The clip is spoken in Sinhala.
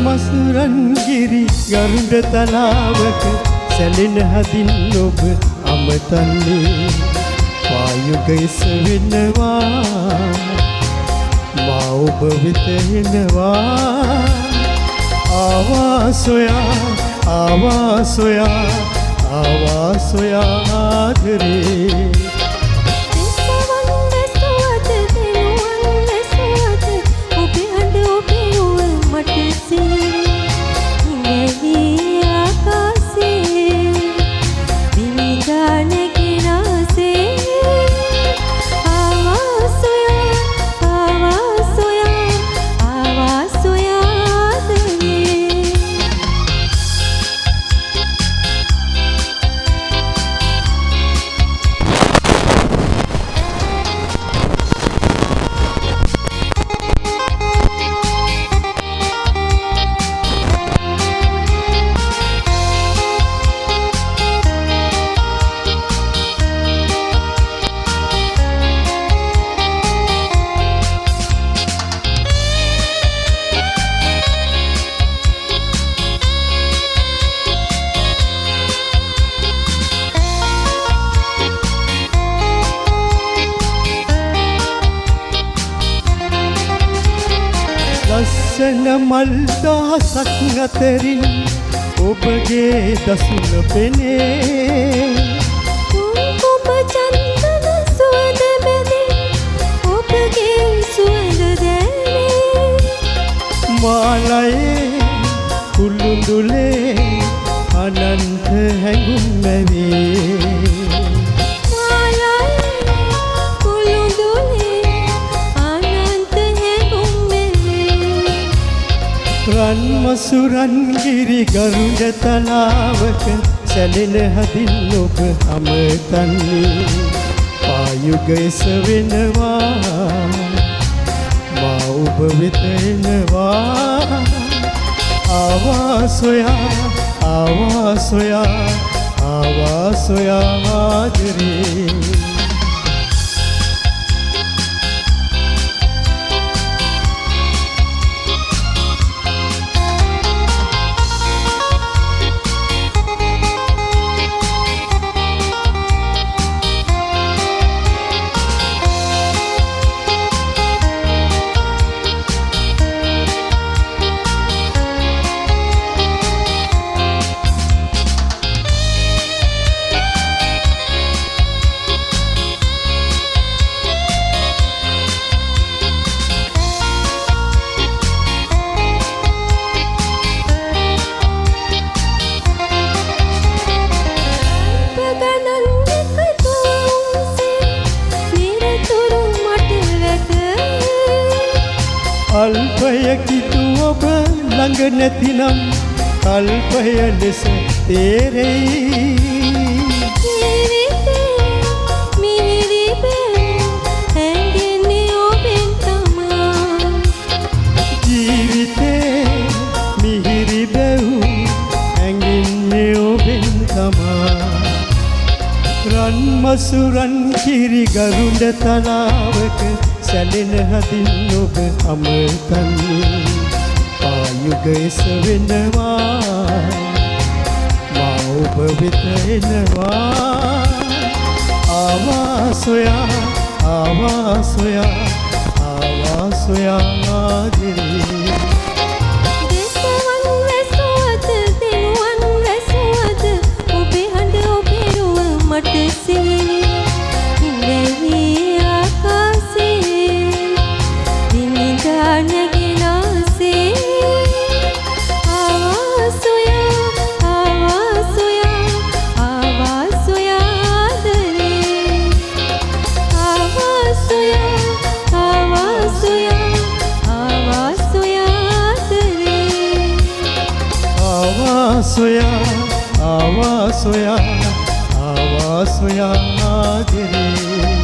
මසුරන්ගිරි ගරුඩ තලාවක සැලෙන හදින් ඔබ අමතන්නේ වායුගයස වෙනවා මා ඔබ වෙත එනවා ආවා සොයා ආදරේ ලස්සන මල් දහසක් අතරින් ඔබගේ දසුන පෙනේ ඔබ චන්දන සුවඳ බැඳි ඔබගේ සුවඳ දැනේ මාලයේ කුළුඳුලේ අනන්ත හැඟුම් මැවේ රන් මසුරන්ගිරි ගරුඩ තලාවක සැලෙන හදින් ඔබ අමතන්නේ පායුගයස වෙනවා මා ඔබ වෙත එනවා ආවා සොයා ආදරේ අල්පයකිතු ඔබ ළඟ නැතිනම් කල්පය ලෙස තේරෙයි මිහිරි හැඟෙන්නේ ඔබෙන් තමා ජීවිතේ මිහිරි බැව් හැඟෙන්නේ ඔබෙන් තමා රන් මසුරන් කිරි ගරුඩ තලාවක සැලෙන හදින් ඔබ අමතන්නේ පායුගයස වෙනවා මා ඔබ වෙත එනවා ආවා සොයා ආදරේ Soya සොයා ආවා සොයා ආදරේ